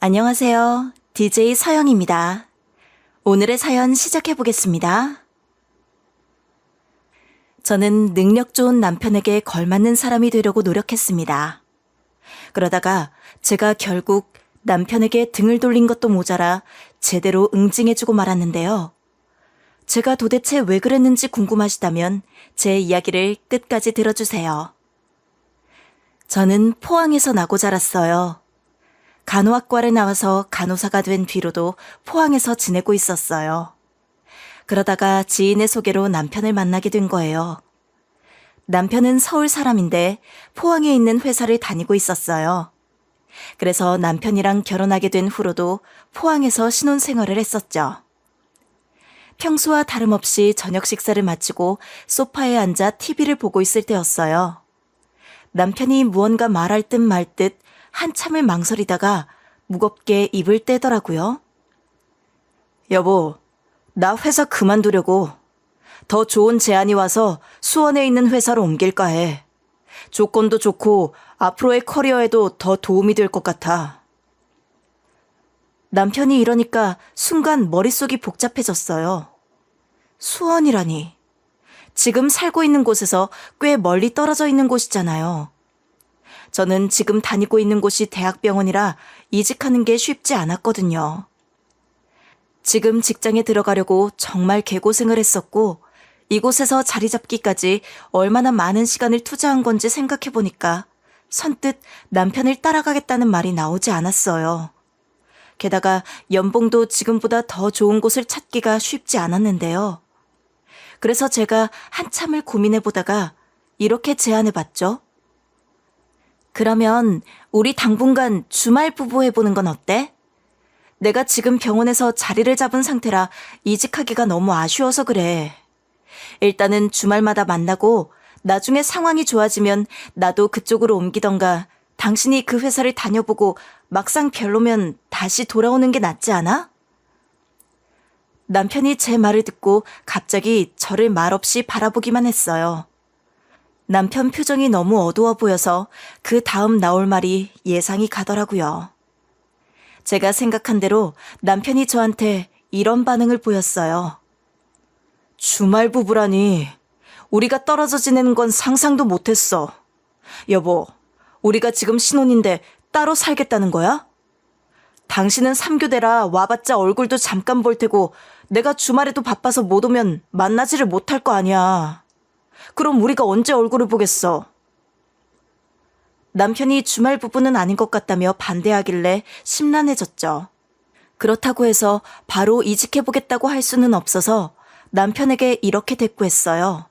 안녕하세요. DJ 서영입니다. 오늘의 사연 시작해 보겠습니다. 저는 능력 좋은 남편에게 걸맞는 사람이 되려고 노력했습니다. 그러다가 제가 결국 남편에게 등을 돌린 것도 모자라 제대로 응징해주고 말았는데요. 제가 도대체 왜 그랬는지 궁금하시다면 제 이야기를 끝까지 들어주세요. 저는 포항에서 나고 자랐어요. 간호학과를 나와서 간호사가 된 뒤로도 포항에서 지내고 있었어요. 그러다가 지인의 소개로 남편을 만나게 된 거예요. 남편은 서울 사람인데 포항에 있는 회사를 다니고 있었어요. 그래서 남편이랑 결혼하게 된 후로도 포항에서 신혼생활을 했었죠. 평소와 다름없이 저녁 식사를 마치고 소파에 앉아 TV를 보고 있을 때였어요. 남편이 무언가 말할 듯 말 듯 한참을 망설이다가 무겁게 입을 떼더라고요. 여보, 나 회사 그만두려고. 더 좋은 제안이 와서 수원에 있는 회사로 옮길까 해. 조건도 좋고 앞으로의 커리어에도 더 도움이 될 것 같아. 남편이 이러니까 순간 머릿속이 복잡해졌어요. 수원이라니. 지금 살고 있는 곳에서 꽤 멀리 떨어져 있는 곳이잖아요. 저는 지금 다니고 있는 곳이 대학병원이라 이직하는 게 쉽지 않았거든요. 지금 직장에 들어가려고 정말 개고생을 했었고 이곳에서 자리 잡기까지 얼마나 많은 시간을 투자한 건지 생각해보니까 선뜻 남편을 따라가겠다는 말이 나오지 않았어요. 게다가 연봉도 지금보다 더 좋은 곳을 찾기가 쉽지 않았는데요. 그래서 제가 한참을 고민해보다가 이렇게 제안해봤죠. 그러면 우리 당분간 주말 부부 해보는 건 어때? 내가 지금 병원에서 자리를 잡은 상태라 이직하기가 너무 아쉬워서 그래. 일단은 주말마다 만나고 나중에 상황이 좋아지면 나도 그쪽으로 옮기던가 당신이 그 회사를 다녀보고 막상 별로면 다시 돌아오는 게 낫지 않아? 남편이 제 말을 듣고 갑자기 저를 말없이 바라보기만 했어요. 남편 표정이 너무 어두워 보여서 그 다음 나올 말이 예상이 가더라고요. 제가 생각한 대로 남편이 저한테 이런 반응을 보였어요. 주말 부부라니. 우리가 떨어져 지내는 건 상상도 못했어. 여보, 우리가 지금 신혼인데 따로 살겠다는 거야? 당신은 3교대라 와봤자 얼굴도 잠깐 볼 테고 내가 주말에도 바빠서 못 오면 만나지를 못할 거 아니야. 그럼 우리가 언제 얼굴을 보겠어? 남편이 주말 부부는 아닌 것 같다며 반대하길래 심란해졌죠. 그렇다고 해서 바로 이직해보겠다고 할 수는 없어서 남편에게 이렇게 대꾸했어요.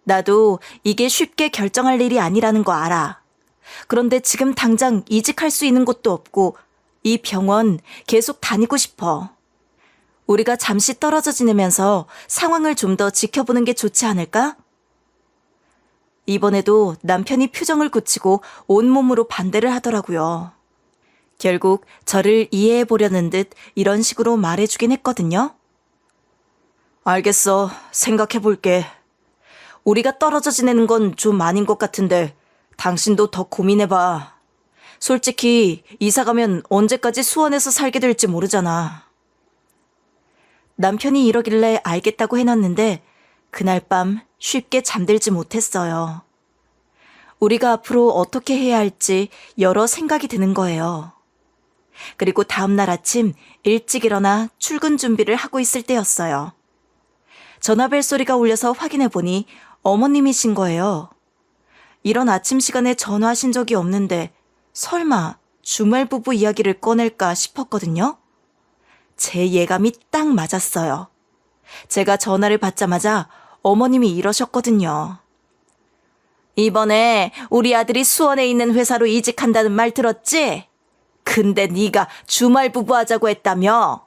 나도 이게 쉽게 결정할 일이 아니라는 거 알아. 그런데 지금 당장 이직할 수 있는 곳도 없고 이 병원 계속 다니고 싶어. 우리가 잠시 떨어져 지내면서 상황을 좀 더 지켜보는 게 좋지 않을까? 이번에도 남편이 표정을 굳히고 온몸으로 반대를 하더라고요. 결국 저를 이해해 보려는 듯 이런 식으로 말해주긴 했거든요. 알겠어. 생각해 볼게. 우리가 떨어져 지내는 건 좀 아닌 것 같은데 당신도 더 고민해봐. 솔직히 이사 가면 언제까지 수원에서 살게 될지 모르잖아. 남편이 이러길래 알겠다고 해놨는데 그날 밤 쉽게 잠들지 못했어요. 우리가 앞으로 어떻게 해야 할지 여러 생각이 드는 거예요. 그리고 다음날 아침 일찍 일어나 출근 준비를 하고 있을 때였어요. 전화벨 소리가 울려서 확인해보니 어머님이신 거예요. 이런 아침 시간에 전화하신 적이 없는데 설마 주말 부부 이야기를 꺼낼까 싶었거든요. 제 예감이 딱 맞았어요. 제가 전화를 받자마자 어머님이 이러셨거든요. 이번에 우리 아들이 수원에 있는 회사로 이직한다는 말 들었지? 근데 네가 주말 부부 하자고 했다며?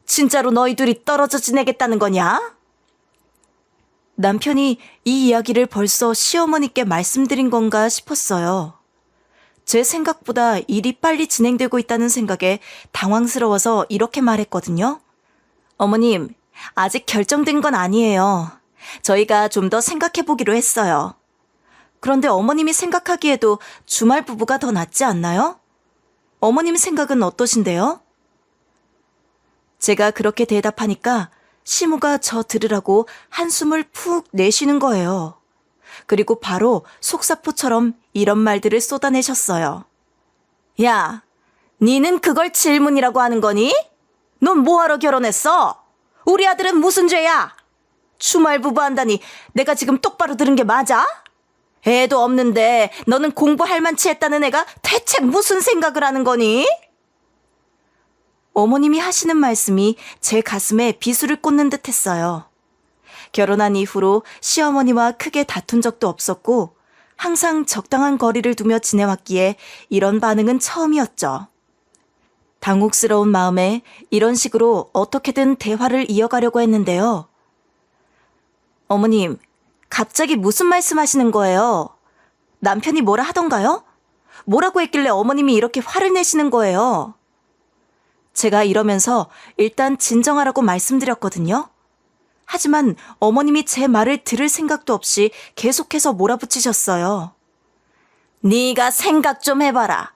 진짜로 너희 둘이 떨어져 지내겠다는 거냐? 남편이 이 이야기를 벌써 시어머니께 말씀드린 건가 싶었어요. 제 생각보다 일이 빨리 진행되고 있다는 생각에 당황스러워서 이렇게 말했거든요. 어머님, 아직 결정된 건 아니에요. 저희가 좀 더 생각해 보기로 했어요. 그런데 어머님이 생각하기에도 주말 부부가 더 낫지 않나요? 어머님 생각은 어떠신데요? 제가 그렇게 대답하니까 시무가 저 들으라고 한숨을 푹 내쉬는 거예요. 그리고 바로 속사포처럼 이런 말들을 쏟아내셨어요. 야, 니는 그걸 질문이라고 하는 거니? 넌 뭐하러 결혼했어? 우리 아들은 무슨 죄야? 주말 부부한다니 내가 지금 똑바로 들은 게 맞아? 애도 없는데 너는 공부할 만치 했다는 애가 대체 무슨 생각을 하는 거니? 어머님이 하시는 말씀이 제 가슴에 비수를 꽂는 듯 했어요. 결혼한 이후로 시어머니와 크게 다툰 적도 없었고 항상 적당한 거리를 두며 지내왔기에 이런 반응은 처음이었죠. 당혹스러운 마음에 이런 식으로 어떻게든 대화를 이어가려고 했는데요. 어머님, 갑자기 무슨 말씀하시는 거예요? 남편이 뭐라 하던가요? 뭐라고 했길래 어머님이 이렇게 화를 내시는 거예요? 제가 이러면서 일단 진정하라고 말씀드렸거든요. 하지만 어머님이 제 말을 들을 생각도 없이 계속해서 몰아붙이셨어요. 네가 생각 좀 해봐라.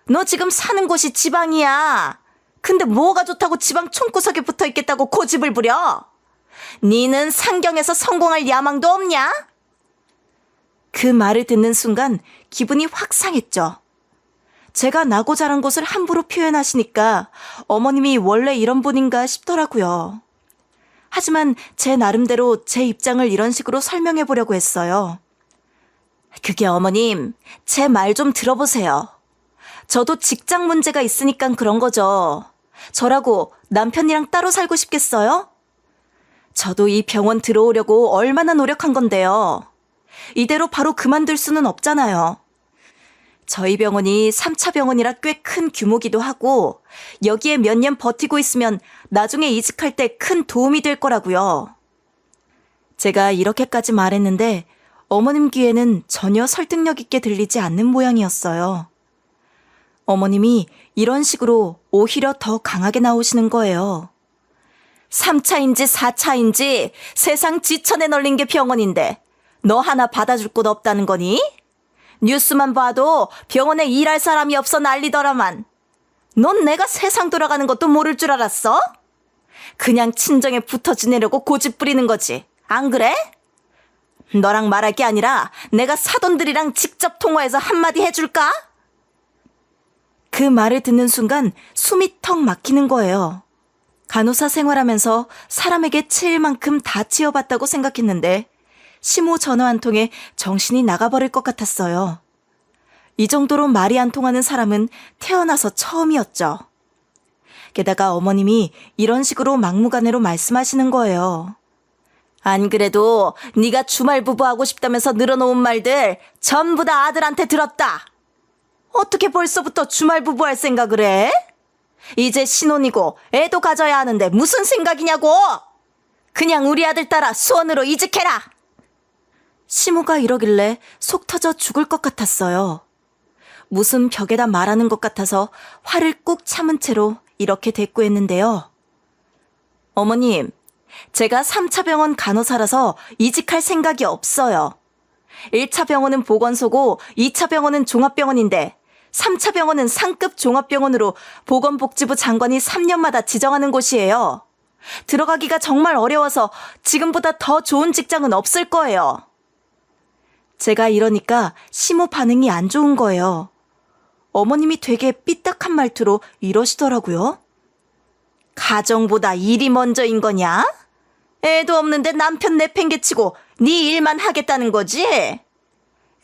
너 지금 사는 곳이 지방이야. 근데 뭐가 좋다고 지방 총구석에 붙어있겠다고 고집을 부려? 니는 상경에서 성공할 야망도 없냐? 그 말을 듣는 순간 기분이 확 상했죠. 제가 나고 자란 곳을 함부로 표현하시니까 어머님이 원래 이런 분인가 싶더라고요. 하지만 제 나름대로 제 입장을 이런 식으로 설명해 보려고 했어요. 그게 어머님, 제 말 좀 들어보세요. 저도 직장 문제가 있으니까 그런 거죠. 저라고 남편이랑 따로 살고 싶겠어요? 저도 이 병원 들어오려고 얼마나 노력한 건데요. 이대로 바로 그만둘 수는 없잖아요. 저희 병원이 3차 병원이라 꽤 큰 규모기도 하고 여기에 몇 년 버티고 있으면 나중에 이직할 때 큰 도움이 될 거라고요. 제가 이렇게까지 말했는데 어머님 귀에는 전혀 설득력 있게 들리지 않는 모양이었어요. 어머님이 이런 식으로 오히려 더 강하게 나오시는 거예요. 3차인지 4차인지 세상 지천에 널린 게 병원인데 너 하나 받아줄 곳 없다는 거니? 뉴스만 봐도 병원에 일할 사람이 없어 난리더라만. 넌 내가 세상 돌아가는 것도 모를 줄 알았어? 그냥 친정에 붙어 지내려고 고집 부리는 거지. 안 그래? 너랑 말할 게 아니라 내가 사돈들이랑 직접 통화해서 한마디 해줄까? 그 말을 듣는 순간 숨이 턱 막히는 거예요. 간호사 생활하면서 사람에게 치일 만큼 다 치여봤다고 생각했는데 시모 전화 한 통에 정신이 나가버릴 것 같았어요. 이 정도로 말이 안 통하는 사람은 태어나서 처음이었죠. 게다가 어머님이 이런 식으로 막무가내로 말씀하시는 거예요. 안 그래도 네가 주말 부부하고 싶다면서 늘어놓은 말들 전부 다 아들한테 들었다. 어떻게 벌써부터 주말 부부할 생각을 해? 이제 신혼이고 애도 가져야 하는데 무슨 생각이냐고! 그냥 우리 아들 따라 수원으로 이직해라! 시모가 이러길래 속 터져 죽을 것 같았어요. 무슨 벽에다 말하는 것 같아서 화를 꾹 참은 채로 이렇게 대꾸했는데요. 어머님, 제가 3차 병원 간호사라서 이직할 생각이 없어요. 1차 병원은 보건소고 2차 병원은 종합병원인데 3차 병원은 상급 종합병원으로 보건복지부 장관이 3년마다 지정하는 곳이에요. 들어가기가 정말 어려워서 지금보다 더 좋은 직장은 없을 거예요. 제가 이러니까 시모 반응이 안 좋은 거예요. 어머님이 되게 삐딱한 말투로 이러시더라고요. 가정보다 일이 먼저인 거냐? 애도 없는데 남편 내팽개치고 네 일만 하겠다는 거지?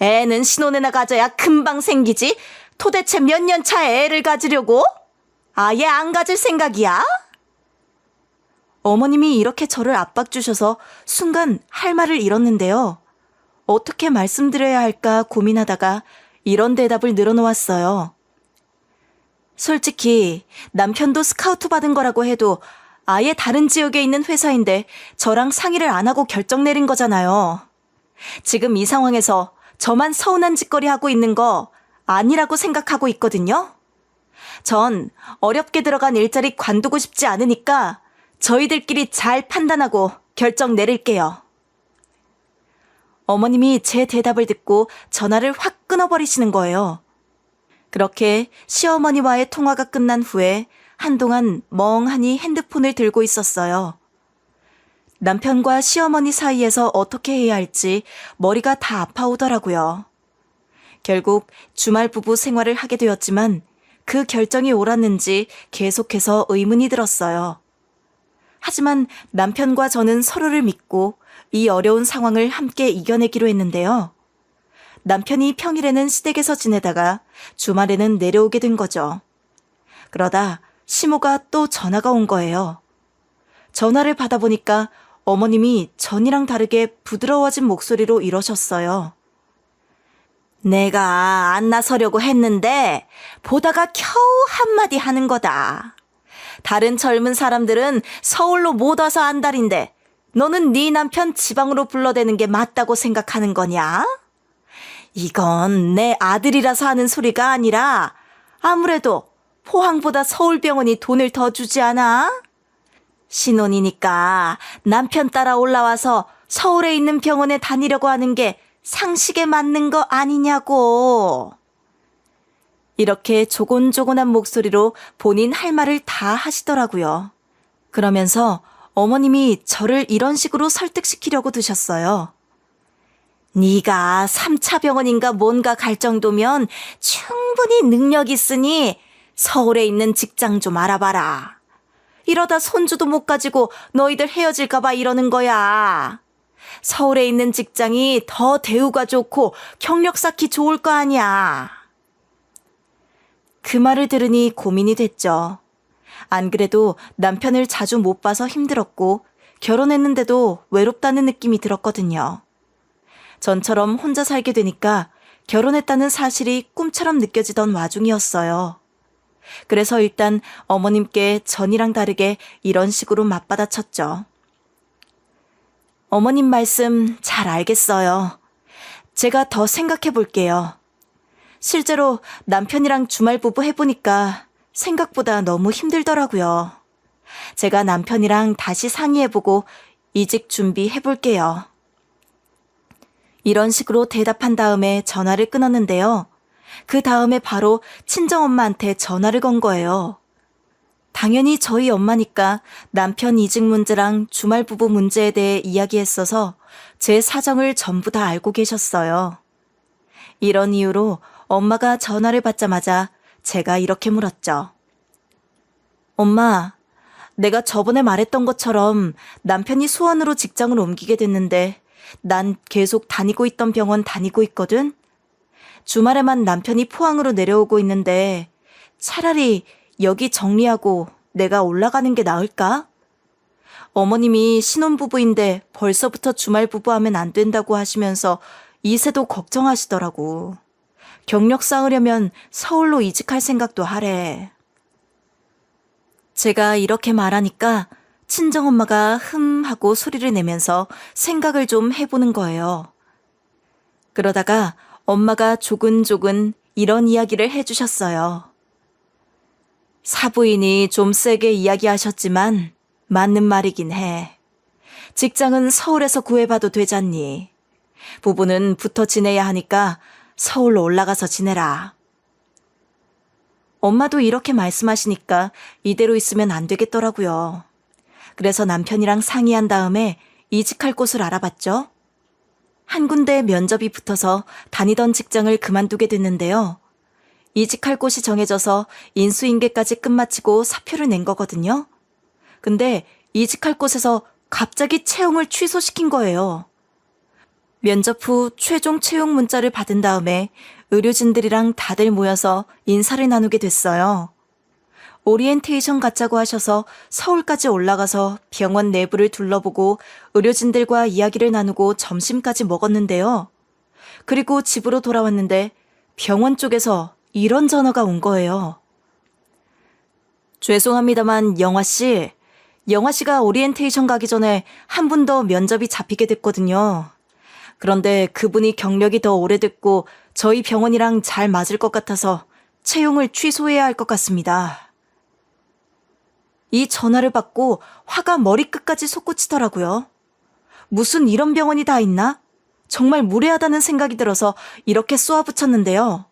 애는 신혼에나 가져야 금방 생기지 도대체 몇 년 차에 애를 가지려고? 아예 안 가질 생각이야? 어머님이 이렇게 저를 압박 주셔서 순간 할 말을 잃었는데요. 어떻게 말씀드려야 할까 고민하다가 이런 대답을 늘어놓았어요. 솔직히 남편도 스카우트 받은 거라고 해도 아예 다른 지역에 있는 회사인데 저랑 상의를 안 하고 결정 내린 거잖아요. 지금 이 상황에서 저만 서운한 짓거리 하고 있는 거 아니라고 생각하고 있거든요. 전 어렵게 들어간 일자리 관두고 싶지 않으니까 저희들끼리 잘 판단하고 결정 내릴게요. 어머님이 제 대답을 듣고 전화를 확 끊어버리시는 거예요. 그렇게 시어머니와의 통화가 끝난 후에 한동안 멍하니 핸드폰을 들고 있었어요. 남편과 시어머니 사이에서 어떻게 해야 할지 머리가 다 아파오더라고요. 결국 주말 부부 생활을 하게 되었지만 그 결정이 옳았는지 계속해서 의문이 들었어요. 하지만 남편과 저는 서로를 믿고 이 어려운 상황을 함께 이겨내기로 했는데요. 남편이 평일에는 시댁에서 지내다가 주말에는 내려오게 된 거죠. 그러다 시모가 또 전화가 온 거예요. 전화를 받아보니까 어머님이 전이랑 다르게 부드러워진 목소리로 이러셨어요. 내가 안 나서려고 했는데 보다가 겨우 한마디 하는 거다. 다른 젊은 사람들은 서울로 못 와서 안달인데 너는 네 남편 지방으로 불러대는 게 맞다고 생각하는 거냐? 이건 내 아들이라서 하는 소리가 아니라 아무래도 포항보다 서울병원이 돈을 더 주지 않아? 신혼이니까 남편 따라 올라와서 서울에 있는 병원에 다니려고 하는 게 상식에 맞는 거 아니냐고. 이렇게 조곤조곤한 목소리로 본인 할 말을 다 하시더라고요. 그러면서 어머님이 저를 이런 식으로 설득시키려고 드셨어요. 네가 3차 병원인가 뭔가 갈 정도면 충분히 능력 있으니 서울에 있는 직장 좀 알아봐라. 이러다 손주도 못 가지고 너희들 헤어질까 봐 이러는 거야. 서울에 있는 직장이 더 대우가 좋고 경력 쌓기 좋을 거 아니야. 그 말을 들으니 고민이 됐죠. 안 그래도 남편을 자주 못 봐서 힘들었고 결혼했는데도 외롭다는 느낌이 들었거든요. 전처럼 혼자 살게 되니까 결혼했다는 사실이 꿈처럼 느껴지던 와중이었어요. 그래서 일단 어머님께 전이랑 다르게 이런 식으로 맞받아쳤죠. 어머님 말씀 잘 알겠어요. 제가 더 생각해 볼게요. 실제로 남편이랑 주말 부부 해보니까 생각보다 너무 힘들더라고요. 제가 남편이랑 다시 상의해보고 이직 준비해 볼게요. 이런 식으로 대답한 다음에 전화를 끊었는데요. 그 다음에 바로 친정엄마한테 전화를 건 거예요. 당연히 저희 엄마니까 남편 이직 문제랑 주말 부부 문제에 대해 이야기했어서 제 사정을 전부 다 알고 계셨어요. 이런 이유로 엄마가 전화를 받자마자 제가 이렇게 물었죠. 엄마, 내가 저번에 말했던 것처럼 남편이 수원으로 직장을 옮기게 됐는데 난 계속 다니고 있던 병원 다니고 있거든? 주말에만 남편이 포항으로 내려오고 있는데 차라리 여기 정리하고 내가 올라가는 게 나을까? 어머님이 신혼부부인데 벌써부터 주말 부부하면 안 된다고 하시면서 이세도 걱정하시더라고. 경력 쌓으려면 서울로 이직할 생각도 하래. 제가 이렇게 말하니까 친정엄마가 하고 소리를 내면서 생각을 좀 해보는 거예요. 그러다가 엄마가 조근조근 이런 이야기를 해주셨어요. 사부인이 좀 세게 이야기하셨지만 맞는 말이긴 해. 직장은 서울에서 구해봐도 되잖니. 부부는 붙어 지내야 하니까 서울로 올라가서 지내라. 엄마도 이렇게 말씀하시니까 이대로 있으면 안 되겠더라고요. 그래서 남편이랑 상의한 다음에 이직할 곳을 알아봤죠. 한 군데 면접이 붙어서 다니던 직장을 그만두게 됐는데요. 이직할 곳이 정해져서 인수인계까지 끝마치고 사표를 낸 거거든요. 근데 이직할 곳에서 갑자기 채용을 취소시킨 거예요. 면접 후 최종 채용 문자를 받은 다음에 의료진들이랑 다들 모여서 인사를 나누게 됐어요. 오리엔테이션 갖자고 하셔서 서울까지 올라가서 병원 내부를 둘러보고 의료진들과 이야기를 나누고 점심까지 먹었는데요. 그리고 집으로 돌아왔는데 병원 쪽에서 이런 전화가 온 거예요. 죄송합니다만 영화 씨가 오리엔테이션 가기 전에 한 분 더 면접이 잡히게 됐거든요. 그런데 그분이 경력이 더 오래됐고 저희 병원이랑 잘 맞을 것 같아서 채용을 취소해야 할 것 같습니다. 이 전화를 받고 화가 머리끝까지 솟구치더라고요. 무슨 이런 병원이 다 있나? 정말 무례하다는 생각이 들어서 이렇게 쏘아붙였는데요.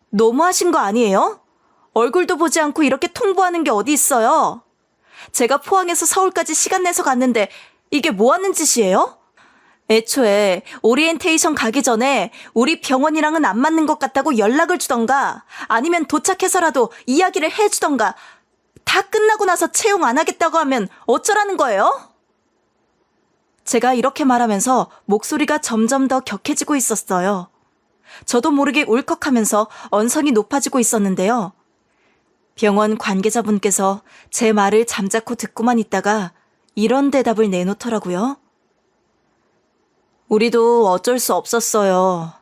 너무하신 거 아니에요? 얼굴도 보지 않고 이렇게 통보하는 게 어디 있어요? 제가 포항에서 서울까지 시간 내서 갔는데 이게 뭐 하는 짓이에요? 애초에 오리엔테이션 가기 전에 우리 병원이랑은 안 맞는 것 같다고 연락을 주던가 아니면 도착해서라도 이야기를 해주던가 다 끝나고 나서 채용 안 하겠다고 하면 어쩌라는 거예요? 제가 이렇게 말하면서 목소리가 점점 더 격해지고 있었어요. 저도 모르게 울컥하면서 언성이 높아지고 있었는데요. 병원 관계자분께서 제 말을 잠자코 듣고만 있다가 이런 대답을 내놓더라고요. 우리도 어쩔 수 없었어요.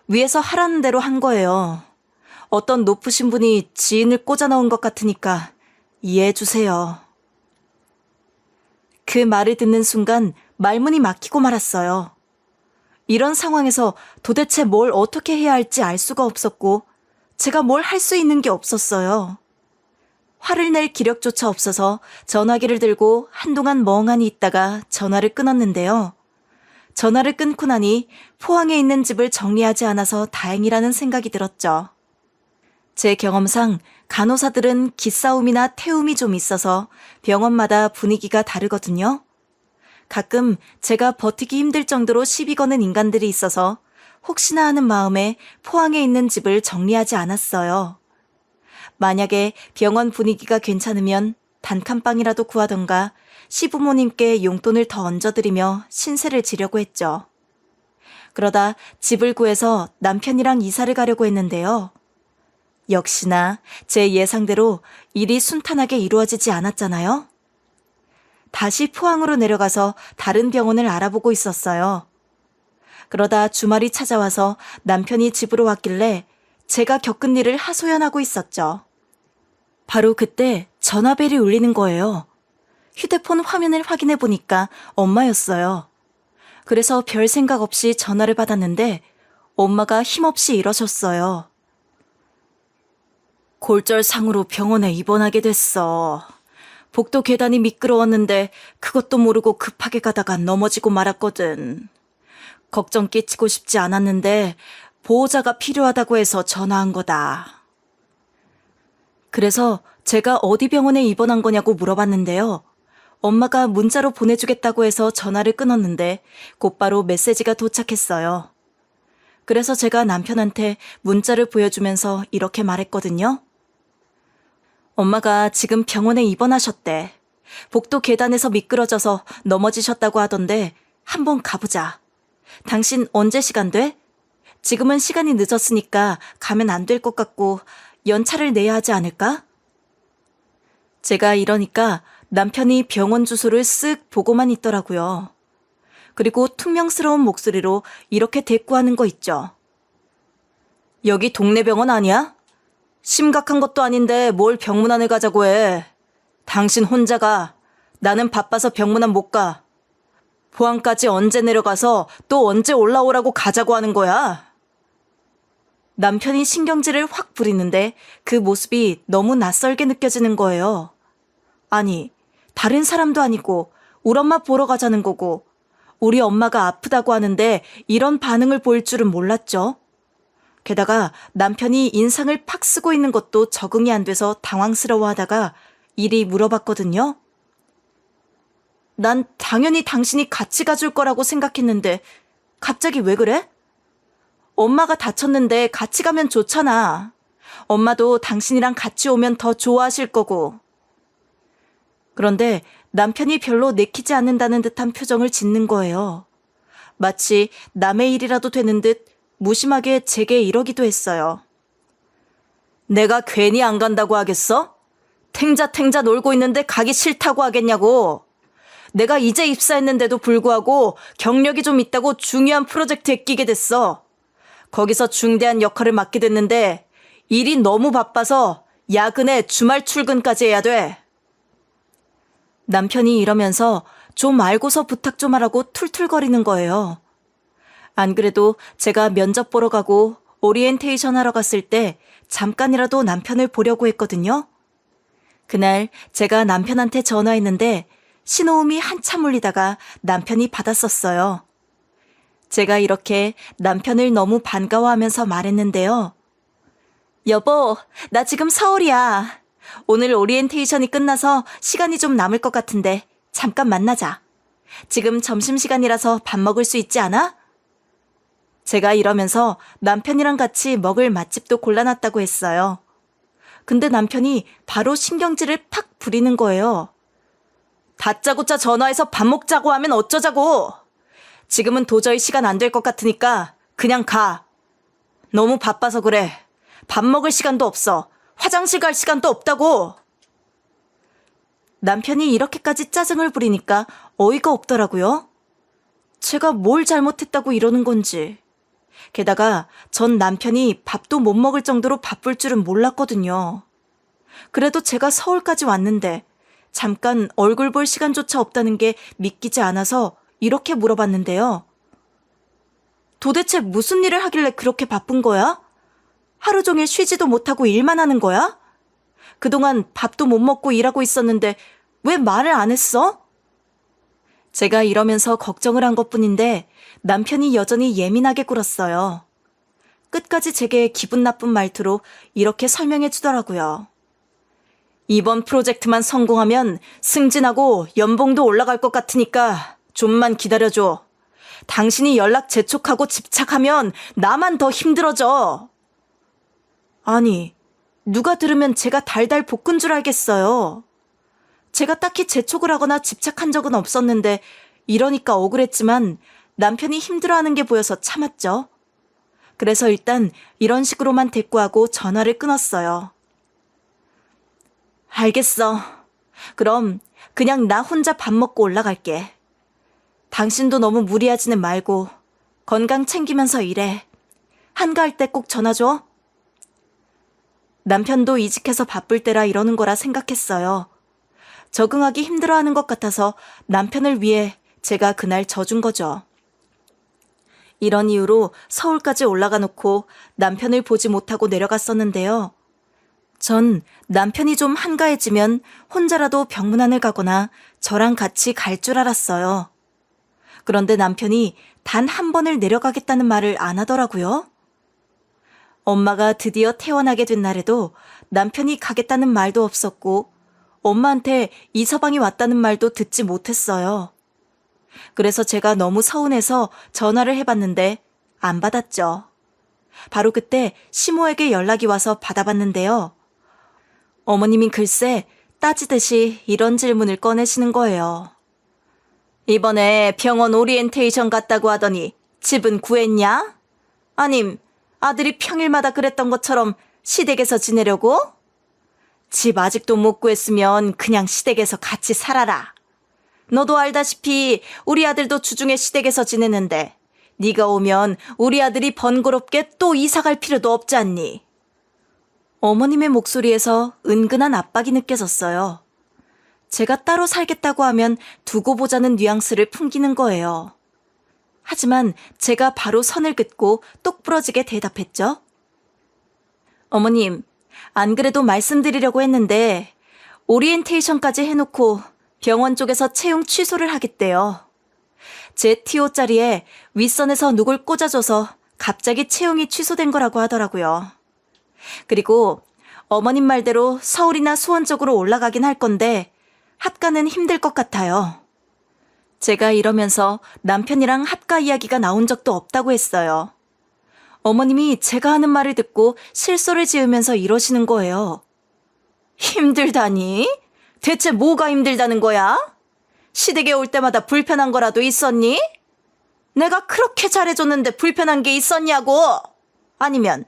위에서 하라는 대로 한 거예요. 어떤 높으신 분이 지인을 꽂아 넣은 것 같으니까 이해해 주세요. 그 말을 듣는 순간 말문이 막히고 말았어요. 이런 상황에서 도대체 뭘 어떻게 해야 할지 알 수가 없었고 제가 뭘 할 수 있는 게 없었어요. 화를 낼 기력조차 없어서 전화기를 들고 한동안 멍하니 있다가 전화를 끊었는데요. 전화를 끊고 나니 포항에 있는 집을 정리하지 않아서 다행이라는 생각이 들었죠. 제 경험상 간호사들은 기싸움이나 태움이 좀 있어서 병원마다 분위기가 다르거든요. 가끔 제가 버티기 힘들 정도로 시비 거는 인간들이 있어서 혹시나 하는 마음에 포항에 있는 집을 정리하지 않았어요. 만약에 병원 분위기가 괜찮으면 단칸방이라도 구하던가 시부모님께 용돈을 더 얹어드리며 신세를 지려고 했죠. 그러다 집을 구해서 남편이랑 이사를 가려고 했는데요. 역시나 제 예상대로 일이 순탄하게 이루어지지 않았잖아요. 다시 포항으로 내려가서 다른 병원을 알아보고 있었어요. 그러다 주말이 찾아와서 남편이 집으로 왔길래 제가 겪은 일을 하소연하고 있었죠. 바로 그때 전화벨이 울리는 거예요. 휴대폰 화면을 확인해 보니까 엄마였어요. 그래서 별 생각 없이 전화를 받았는데 엄마가 힘없이 이러셨어요. 골절상으로 병원에 입원하게 됐어. 복도 계단이 미끄러웠는데 그것도 모르고 급하게 가다가 넘어지고 말았거든. 걱정 끼치고 싶지 않았는데 보호자가 필요하다고 해서 전화한 거다. 그래서 제가 어디 병원에 입원한 거냐고 물어봤는데요. 엄마가 문자로 보내주겠다고 해서 전화를 끊었는데 곧바로 메시지가 도착했어요. 그래서 제가 남편한테 문자를 보여주면서 이렇게 말했거든요. 엄마가 지금 병원에 입원하셨대. 복도 계단에서 미끄러져서 넘어지셨다고 하던데 한번 가보자. 당신 언제 시간 돼? 지금은 시간이 늦었으니까 가면 안 될 것 같고 연차를 내야 하지 않을까? 제가 이러니까 남편이 병원 주소를 쓱 보고만 있더라고요. 그리고 퉁명스러운 목소리로 이렇게 대꾸하는 거 있죠. 여기 동네 병원 아니야? 심각한 것도 아닌데 뭘 병문안을 가자고 해. 당신 혼자 가. 나는 바빠서 병문안 못 가. 포항까지 언제 내려가서 또 언제 올라오라고 가자고 하는 거야? 남편이 신경질을 확 부리는데 그 모습이 너무 낯설게 느껴지는 거예요. 아니, 다른 사람도 아니고 우리 엄마 보러 가자는 거고 우리 엄마가 아프다고 하는데 이런 반응을 보일 줄은 몰랐죠. 게다가 남편이 인상을 팍 쓰고 있는 것도 적응이 안 돼서 당황스러워하다가 이리 물어봤거든요. 난 당연히 당신이 같이 가줄 거라고 생각했는데 갑자기 왜 그래? 엄마가 다쳤는데 같이 가면 좋잖아. 엄마도 당신이랑 같이 오면 더 좋아하실 거고. 그런데 남편이 별로 내키지 않는다는 듯한 표정을 짓는 거예요. 마치 남의 일이라도 되는 듯 무심하게 제게 이러기도 했어요. 내가 괜히 안 간다고 하겠어? 탱자탱자 놀고 있는데 가기 싫다고 하겠냐고. 내가 이제 입사했는데도 불구하고 경력이 좀 있다고 중요한 프로젝트에 끼게 됐어. 거기서 중대한 역할을 맡게 됐는데 일이 너무 바빠서 야근에 주말 출근까지 해야 돼. 남편이 이러면서 좀 알고서 부탁 좀 하라고 툴툴거리는 거예요. 안 그래도 제가 면접 보러 가고 오리엔테이션 하러 갔을 때 잠깐이라도 남편을 보려고 했거든요. 그날 제가 남편한테 전화했는데 신호음이 한참 울리다가 남편이 받았었어요. 제가 이렇게 남편을 너무 반가워하면서 말했는데요. 여보, 나 지금 서울이야. 오늘 오리엔테이션이 끝나서 시간이 좀 남을 것 같은데 잠깐 만나자. 지금 점심시간이라서 밥 먹을 수 있지 않아? 제가 이러면서 남편이랑 같이 먹을 맛집도 골라놨다고 했어요. 근데 남편이 바로 신경질을 팍 부리는 거예요. 다짜고짜 전화해서 밥 먹자고 하면 어쩌자고. 지금은 도저히 시간 안 될 것 같으니까 그냥 가. 너무 바빠서 그래. 밥 먹을 시간도 없어. 화장실 갈 시간도 없다고. 남편이 이렇게까지 짜증을 부리니까 어이가 없더라고요. 제가 뭘 잘못했다고 이러는 건지. 게다가 전 남편이 밥도 못 먹을 정도로 바쁠 줄은 몰랐거든요. 그래도 제가 서울까지 왔는데 잠깐 얼굴 볼 시간조차 없다는 게 믿기지 않아서 이렇게 물어봤는데요. 도대체 무슨 일을 하길래 그렇게 바쁜 거야? 하루 종일 쉬지도 못하고 일만 하는 거야? 그동안 밥도 못 먹고 일하고 있었는데 왜 말을 안 했어? 제가 이러면서 걱정을 한 것뿐인데 남편이 여전히 예민하게 굴었어요. 끝까지 제게 기분 나쁜 말투로 이렇게 설명해 주더라고요. 이번 프로젝트만 성공하면 승진하고 연봉도 올라갈 것 같으니까 좀만 기다려줘. 당신이 연락 재촉하고 집착하면 나만 더 힘들어져. 아니, 누가 들으면 제가 달달 볶은 줄 알겠어요. 제가 딱히 재촉을 하거나 집착한 적은 없었는데 이러니까 억울했지만 남편이 힘들어하는 게 보여서 참았죠. 그래서 일단 이런 식으로만 대꾸하고 전화를 끊었어요. 알겠어. 그럼 그냥 나 혼자 밥 먹고 올라갈게. 당신도 너무 무리하지는 말고 건강 챙기면서 일해. 한가할 때 꼭 전화 줘. 남편도 이직해서 바쁠 때라 이러는 거라 생각했어요. 적응하기 힘들어하는 것 같아서 남편을 위해 제가 그날 져준 거죠. 이런 이유로 서울까지 올라가 놓고 남편을 보지 못하고 내려갔었는데요. 전 남편이 좀 한가해지면 혼자라도 병문안을 가거나 저랑 같이 갈 줄 알았어요. 그런데 남편이 단 한 번을 내려가겠다는 말을 안 하더라고요. 엄마가 드디어 퇴원하게 된 날에도 남편이 가겠다는 말도 없었고 엄마한테 이서방이 왔다는 말도 듣지 못했어요. 그래서 제가 너무 서운해서 전화를 해봤는데 안 받았죠. 바로 그때 시모에게 연락이 와서 받아봤는데요. 어머님이 글쎄 따지듯이 이런 질문을 꺼내시는 거예요. 이번에 병원 오리엔테이션 갔다고 하더니 집은 구했냐? 아님 아들이 평일마다 그랬던 것처럼 시댁에서 지내려고? 집 아직도 못 구했으면 그냥 시댁에서 같이 살아라. 너도 알다시피 우리 아들도 주중에 시댁에서 지내는데 네가 오면 우리 아들이 번거롭게 또 이사 갈 필요도 없지 않니? 어머님의 목소리에서 은근한 압박이 느껴졌어요. 제가 따로 살겠다고 하면 두고 보자는 뉘앙스를 풍기는 거예요. 하지만 제가 바로 선을 긋고 똑부러지게 대답했죠. 어머님, 안 그래도 말씀드리려고 했는데 오리엔테이션까지 해놓고 병원 쪽에서 채용 취소를 하겠대요. 제 TO 자리에 윗선에서 누굴 꽂아줘서 갑자기 채용이 취소된 거라고 하더라고요. 그리고 어머님 말대로 서울이나 수원 쪽으로 올라가긴 할 건데 합가는 힘들 것 같아요. 제가 이러면서 남편이랑 합가 이야기가 나온 적도 없다고 했어요. 어머님이 제가 하는 말을 듣고 실소를 지으면서 이러시는 거예요. 힘들다니? 대체 뭐가 힘들다는 거야? 시댁에 올 때마다 불편한 거라도 있었니? 내가 그렇게 잘해줬는데 불편한 게 있었냐고? 아니면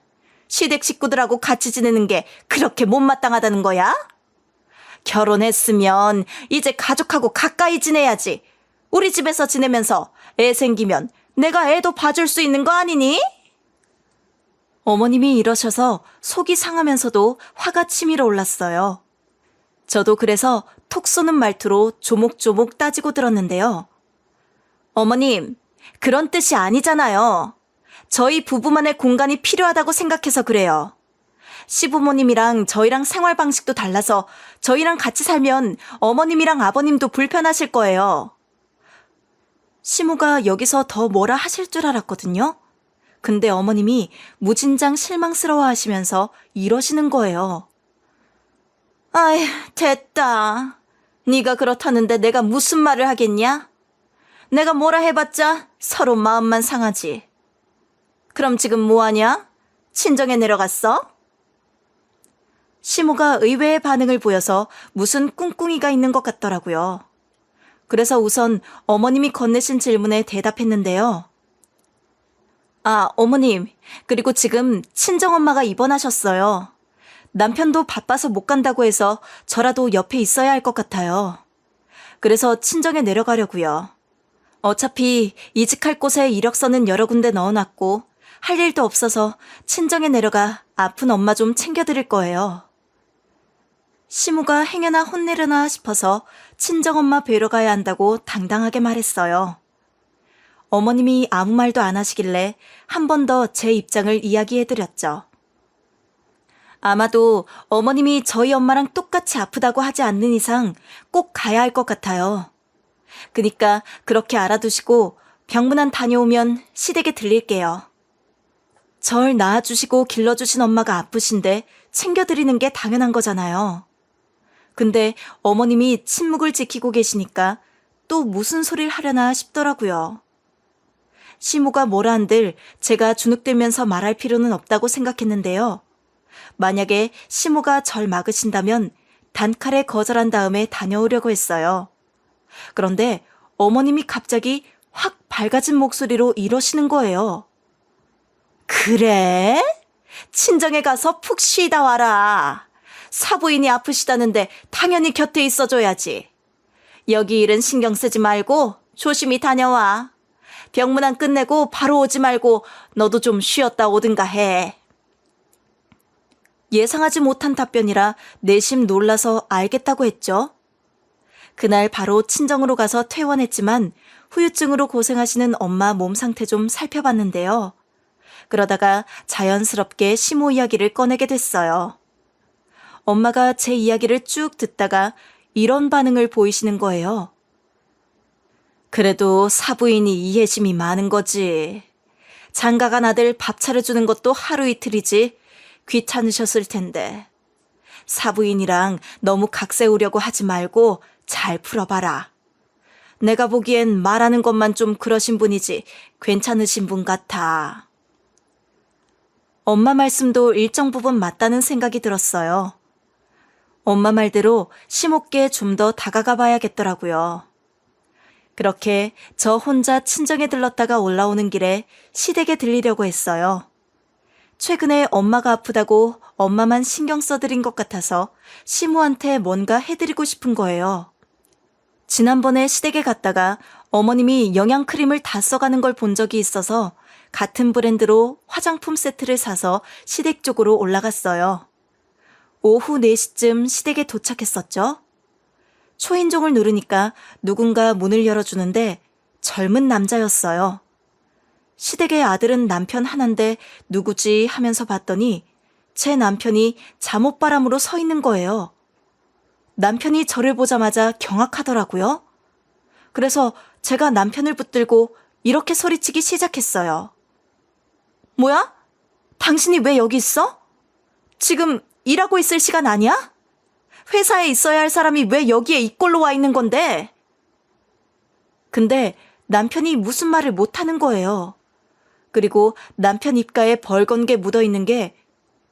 시댁 식구들하고 같이 지내는 게 그렇게 못마땅하다는 거야? 결혼했으면 이제 가족하고 가까이 지내야지. 우리 집에서 지내면서 애 생기면 내가 애도 봐줄 수 있는 거 아니니? 어머님이 이러셔서 속이 상하면서도 화가 치밀어 올랐어요. 저도 그래서 톡 쏘는 말투로 조목조목 따지고 들었는데요. 어머님, 그런 뜻이 아니잖아요. 저희 부부만의 공간이 필요하다고 생각해서 그래요. 시부모님이랑 저희랑 생활 방식도 달라서 저희랑 같이 살면 어머님이랑 아버님도 불편하실 거예요. 시모가 여기서 더 뭐라 하실 줄 알았거든요. 근데 어머님이 무진장 실망스러워 하시면서 이러시는 거예요. 아이, 됐다. 네가 그렇다는데 내가 무슨 말을 하겠냐? 내가 뭐라 해봤자 서로 마음만 상하지. 그럼 지금 뭐하냐? 친정에 내려갔어? 시모가 의외의 반응을 보여서 무슨 꿍꿍이가 있는 것 같더라고요. 그래서 우선 어머님이 건네신 질문에 대답했는데요. 아, 어머님, 그리고 지금 친정엄마가 입원하셨어요. 남편도 바빠서 못 간다고 해서 저라도 옆에 있어야 할 것 같아요. 그래서 친정에 내려가려고요. 어차피 이직할 곳에 이력서는 여러 군데 넣어놨고 할 일도 없어서 친정에 내려가 아픈 엄마 좀 챙겨드릴 거예요. 시무가 행여나 혼내려나 싶어서 친정엄마 뵈러 가야 한다고 당당하게 말했어요. 어머님이 아무 말도 안 하시길래 한 번 더 제 입장을 이야기해드렸죠. 아마도 어머님이 저희 엄마랑 똑같이 아프다고 하지 않는 이상 꼭 가야 할 것 같아요. 그니까 그렇게 알아두시고 병문안 다녀오면 시댁에 들릴게요. 절 낳아주시고 길러주신 엄마가 아프신데 챙겨드리는 게 당연한 거잖아요. 근데 어머님이 침묵을 지키고 계시니까 또 무슨 소리를 하려나 싶더라고요. 시모가 뭐라 한들 제가 주눅들면서 말할 필요는 없다고 생각했는데요. 만약에 시모가 절 막으신다면 단칼에 거절한 다음에 다녀오려고 했어요. 그런데 어머님이 갑자기 확 밝아진 목소리로 이러시는 거예요. 그래? 친정에 가서 푹 쉬다 와라. 사부인이 아프시다는데 당연히 곁에 있어줘야지. 여기 일은 신경 쓰지 말고 조심히 다녀와. 병문안 끝내고 바로 오지 말고 너도 좀 쉬었다 오든가 해. 예상하지 못한 답변이라 내심 놀라서 알겠다고 했죠. 그날 바로 친정으로 가서 퇴원했지만 후유증으로 고생하시는 엄마 몸 상태 좀 살펴봤는데요. 그러다가 자연스럽게 시모 이야기를 꺼내게 됐어요. 엄마가 제 이야기를 쭉 듣다가 이런 반응을 보이시는 거예요. 그래도 사부인이 이해심이 많은 거지. 장가간 아들 밥 차려주는 것도 하루 이틀이지 귀찮으셨을 텐데. 사부인이랑 너무 각세우려고 하지 말고 잘 풀어봐라. 내가 보기엔 말하는 것만 좀 그러신 분이지 괜찮으신 분 같아. 엄마 말씀도 일정 부분 맞다는 생각이 들었어요. 엄마 말대로 시모께 좀 더 다가가 봐야겠더라고요. 그렇게 저 혼자 친정에 들렀다가 올라오는 길에 시댁에 들리려고 했어요. 최근에 엄마가 아프다고 엄마만 신경 써드린 것 같아서 시모한테 뭔가 해드리고 싶은 거예요. 지난번에 시댁에 갔다가 어머님이 영양크림을 다 써가는 걸 본 적이 있어서 같은 브랜드로 화장품 세트를 사서 시댁 쪽으로 올라갔어요. 오후 4시쯤 시댁에 도착했었죠. 초인종을 누르니까 누군가 문을 열어주는데 젊은 남자였어요. 시댁의 아들은 남편 하나인데 누구지 하면서 봤더니 제 남편이 잠옷바람으로 서 있는 거예요. 남편이 저를 보자마자 경악하더라고요. 그래서 제가 남편을 붙들고 이렇게 소리치기 시작했어요. 뭐야? 당신이 왜 여기 있어? 지금 일하고 있을 시간 아니야? 회사에 있어야 할 사람이 왜 여기에 이꼴로 와 있는 건데? 근데 남편이 무슨 말을 못하는 거예요. 그리고 남편 입가에 벌건 게 묻어있는 게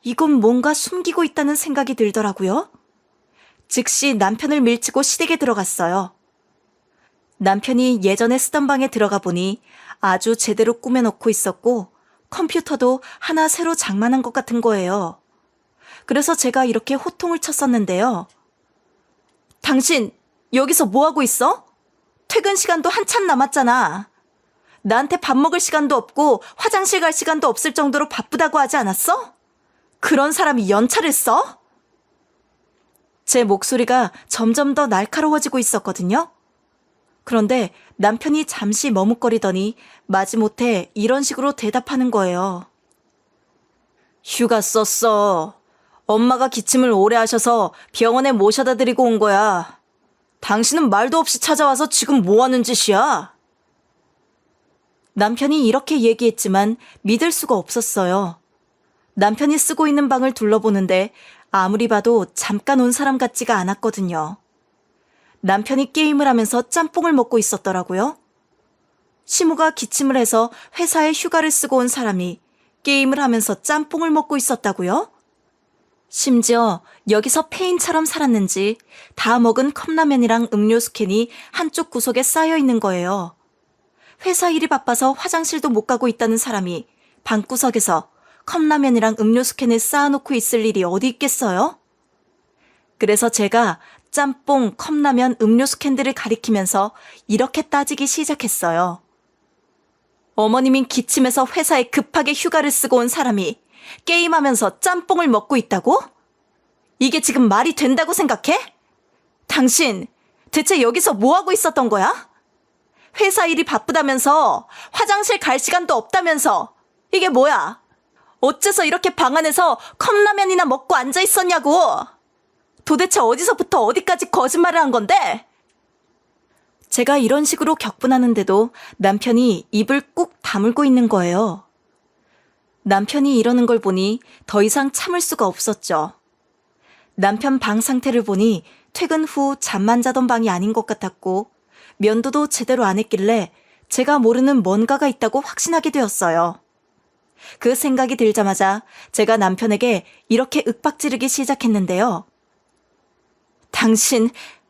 이건 뭔가 숨기고 있다는 생각이 들더라고요. 즉시 남편을 밀치고 시댁에 들어갔어요. 남편이 예전에 쓰던 방에 들어가 보니 아주 제대로 꾸며놓고 있었고 컴퓨터도 하나 새로 장만한 것 같은 거예요. 그래서 제가 이렇게 호통을 쳤었는데요. 당신 여기서 뭐하고 있어? 퇴근 시간도 한참 남았잖아. 나한테 밥 먹을 시간도 없고 화장실 갈 시간도 없을 정도로 바쁘다고 하지 않았어? 그런 사람이 연차를 써? 제 목소리가 점점 더 날카로워지고 있었거든요. 그런데 남편이 잠시 머뭇거리더니 마지못해 이런 식으로 대답하는 거예요. 휴가 썼어. 엄마가 기침을 오래 하셔서 병원에 모셔다 드리고 온 거야. 당신은 말도 없이 찾아와서 지금 뭐 하는 짓이야? 남편이 이렇게 얘기했지만 믿을 수가 없었어요. 남편이 쓰고 있는 방을 둘러보는데 아무리 봐도 잠깐 온 사람 같지가 않았거든요. 남편이 게임을 하면서 짬뽕을 먹고 있었더라고요. 시모가 기침을 해서 회사에 휴가를 쓰고 온 사람이 게임을 하면서 짬뽕을 먹고 있었다고요? 심지어 여기서 폐인처럼 살았는지 다 먹은 컵라면이랑 음료수 캔이 한쪽 구석에 쌓여 있는 거예요. 회사 일이 바빠서 화장실도 못 가고 있다는 사람이 방구석에서 컵라면이랑 음료수 캔을 쌓아놓고 있을 일이 어디 있겠어요? 그래서 제가 짬뽕, 컵라면, 음료수 캔들을 가리키면서 이렇게 따지기 시작했어요. 어머님인 기침해서 회사에 급하게 휴가를 쓰고 온 사람이 게임하면서 짬뽕을 먹고 있다고? 이게 지금 말이 된다고 생각해? 당신 대체 여기서 뭐 하고 있었던 거야? 회사 일이 바쁘다면서 화장실 갈 시간도 없다면서 이게 뭐야? 어째서 이렇게 방 안에서 컵라면이나 먹고 앉아 있었냐고? 도대체 어디서부터 어디까지 거짓말을 한 건데? 제가 이런 식으로 격분하는데도 남편이 입을 꾹 다물고 있는 거예요. 남편이 이러는 걸 보니 더 이상 참을 수가 없었죠. 남편 방 상태를 보니 퇴근 후 잠만 자던 방이 아닌 것 같았고 면도도 제대로 안 했길래 제가 모르는 뭔가가 있다고 확신하게 되었어요. 그 생각이 들자마자 제가 남편에게 이렇게 윽박지르기 시작했는데요. 당신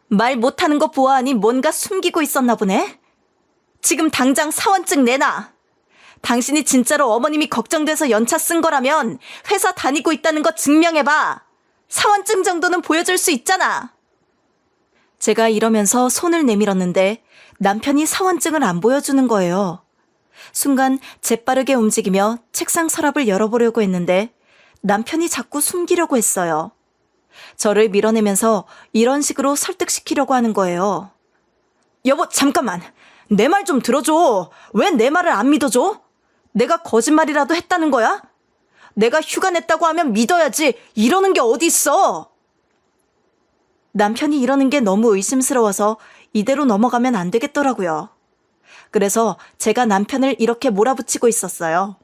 말 못하는 거 보아하니 뭔가 숨기고 있었나 보네? 지금 당장 사원증 내놔. 당신이 진짜로 어머님이 걱정돼서 연차 쓴 거라면 회사 다니고 있다는 거 증명해봐. 사원증 정도는 보여줄 수 있잖아. 제가 이러면서 손을 내밀었는데 남편이 사원증을 안 보여주는 거예요. 순간 재빠르게 움직이며 책상 서랍을 열어보려고 했는데 남편이 자꾸 숨기려고 했어요. 저를 밀어내면서 이런 식으로 설득시키려고 하는 거예요. 여보, 잠깐만. 내 말 좀 들어줘. 왜 내 말을 안 믿어줘? 내가 거짓말이라도 했다는 거야? 내가 휴가 냈다고 하면 믿어야지. 이러는 게 어디 있어? 남편이 이러는 게 너무 의심스러워서 이대로 넘어가면 안 되겠더라고요. 그래서 제가 남편을 이렇게 몰아붙이고 있었어요.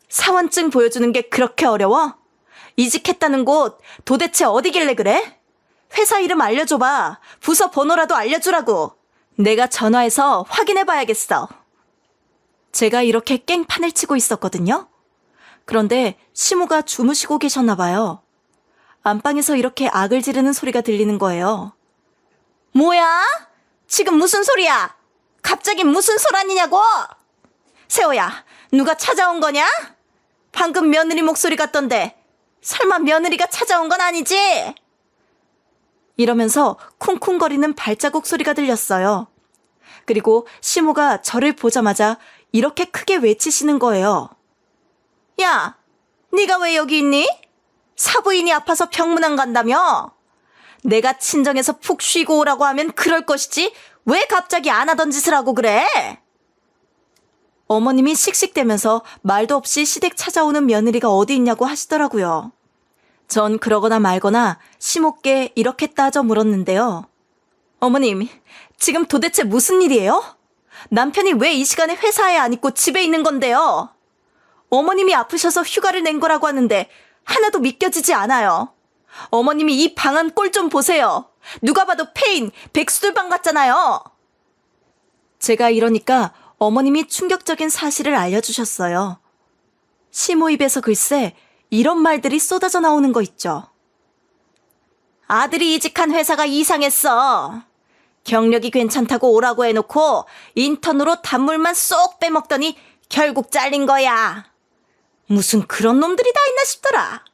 사원증 보여주는 게 그렇게 어려워? 이직했다는 곳 도대체 어디길래 그래? 회사 이름 알려줘봐. 부서 번호라도 알려주라고. 내가 전화해서 확인해봐야겠어. 제가 이렇게 깽판을 치고 있었거든요. 그런데 시모가 주무시고 계셨나 봐요. 안방에서 이렇게 악을 지르는 소리가 들리는 거예요. 뭐야? 지금 무슨 소리야? 갑자기 무슨 소란이냐고? 세호야, 누가 찾아온 거냐? 방금 며느리 목소리 같던데 설마 며느리가 찾아온 건 아니지? 이러면서 쿵쿵거리는 발자국 소리가 들렸어요. 그리고 시모가 저를 보자마자 이렇게 크게 외치시는 거예요. 야, 네가 왜 여기 있니? 사부인이 아파서 병문안 간다며? 내가 친정에서 푹 쉬고 오라고 하면 그럴 것이지 왜 갑자기 안 하던 짓을 하고 그래? 어머님이 씩씩대면서 말도 없이 시댁 찾아오는 며느리가 어디 있냐고 하시더라고요. 전 그러거나 말거나 시모께 이렇게 따져 물었는데요. 어머님, 지금 도대체 무슨 일이에요? 남편이 왜 이 시간에 회사에 안 있고 집에 있는 건데요? 어머님이 아프셔서 휴가를 낸 거라고 하는데 하나도 믿겨지지 않아요. 어머님이 이 방안 꼴 좀 보세요. 누가 봐도 폐인, 백수들방 같잖아요. 제가 이러니까 어머님이 충격적인 사실을 알려주셨어요. 시모 입에서 글쎄 이런 말들이 쏟아져 나오는 거 있죠. 아들이 이직한 회사가 이상했어. 경력이 괜찮다고 오라고 해놓고 인턴으로 단물만 쏙 빼먹더니 결국 잘린 거야. 무슨 그런 놈들이 다 있나 싶더라.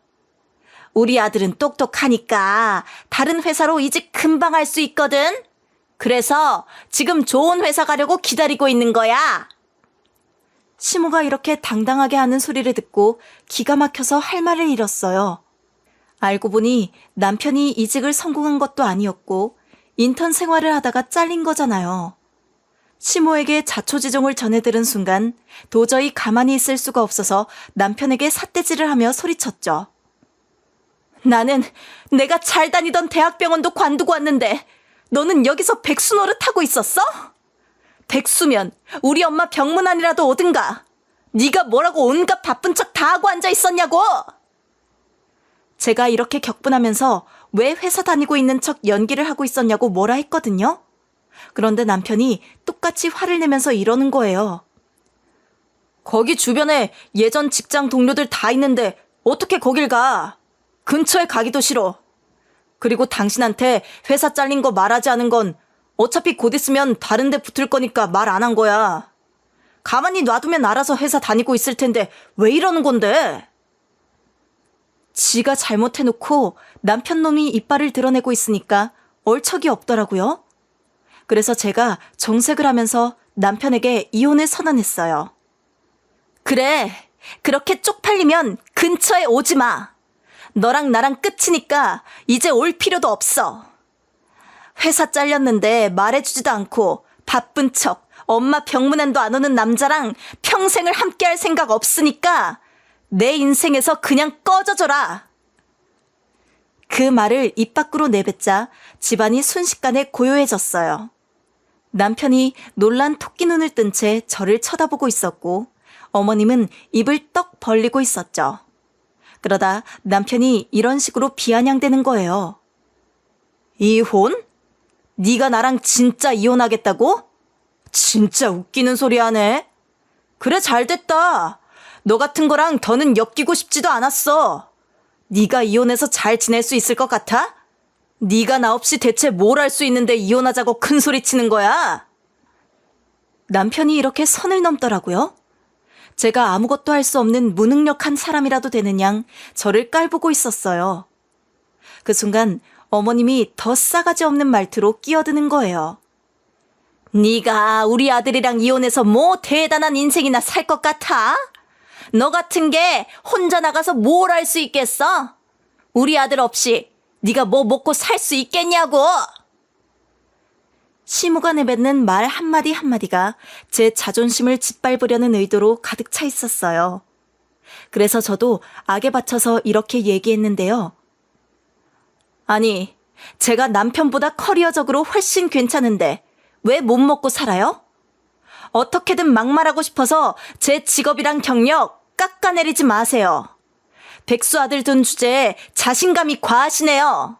우리 아들은 똑똑하니까 다른 회사로 이직 금방 할 수 있거든. 그래서 지금 좋은 회사 가려고 기다리고 있는 거야. 시모가 이렇게 당당하게 하는 소리를 듣고 기가 막혀서 할 말을 잃었어요. 알고 보니 남편이 이직을 성공한 것도 아니었고 인턴 생활을 하다가 잘린 거잖아요. 시모에게 자초지종을 전해들은 순간 도저히 가만히 있을 수가 없어서 남편에게 삿대질을 하며 소리쳤죠. 나는 내가 잘 다니던 대학병원도 관두고 왔는데 너는 여기서 백수 노릇하고 있었어? 백수면 우리 엄마 병문안이라도 오든가. 네가 뭐라고 온갖 바쁜 척 다 하고 앉아 있었냐고. 제가 이렇게 격분하면서 왜 회사 다니고 있는 척 연기를 하고 있었냐고 뭐라 했거든요. 그런데 남편이 똑같이 화를 내면서 이러는 거예요. 거기 주변에 예전 직장 동료들 다 있는데 어떻게 거길 가? 근처에 가기도 싫어. 그리고 당신한테 회사 잘린 거 말하지 않은 건 어차피 곧 있으면 다른 데 붙을 거니까 말 안 한 거야. 가만히 놔두면 알아서 회사 다니고 있을 텐데 왜 이러는 건데? 지가 잘못해놓고 남편 놈이 이빨을 드러내고 있으니까 얼척이 없더라고요. 그래서 제가 정색을 하면서 남편에게 이혼을 선언했어요. 그래, 그렇게 쪽팔리면 근처에 오지 마. 너랑 나랑 끝이니까 이제 올 필요도 없어. 회사 잘렸는데 말해주지도 않고 바쁜 척 엄마 병문안도 안 오는 남자랑 평생을 함께할 생각 없으니까 내 인생에서 그냥 꺼져줘라. 그 말을 입 밖으로 내뱉자 집안이 순식간에 고요해졌어요. 남편이 놀란 토끼 눈을 뜬 채 저를 쳐다보고 있었고 어머님은 입을 떡 벌리고 있었죠. 그러다 남편이 이런 식으로 비아냥대는 거예요. 이혼? 네가 나랑 진짜 이혼하겠다고? 진짜 웃기는 소리 하네. 그래, 잘됐다. 너 같은 거랑 더는 엮이고 싶지도 않았어. 네가 이혼해서 잘 지낼 수 있을 것 같아? 네가 나 없이 대체 뭘 할 수 있는데 이혼하자고 큰 소리 치는 거야? 남편이 이렇게 선을 넘더라고요. 제가 아무것도 할 수 없는 무능력한 사람이라도 되는 양 저를 깔보고 있었어요. 그 순간 어머님이 더 싸가지 없는 말투로 끼어드는 거예요. 네가 우리 아들이랑 이혼해서 뭐 대단한 인생이나 살 것 같아? 너 같은 게 혼자 나가서 뭘 할 수 있겠어? 우리 아들 없이 네가 뭐 먹고 살 수 있겠냐고. 시무가 내뱉는 말 한마디 한마디가 제 자존심을 짓밟으려는 의도로 가득 차 있었어요. 그래서 저도 악에 받쳐서 이렇게 얘기했는데요. 아니, 제가 남편보다 커리어적으로 훨씬 괜찮은데 왜 못 먹고 살아요? 어떻게든 막말하고 싶어서 제 직업이랑 경력 깎아내리지 마세요. 백수 아들 둔 주제에 자신감이 과하시네요.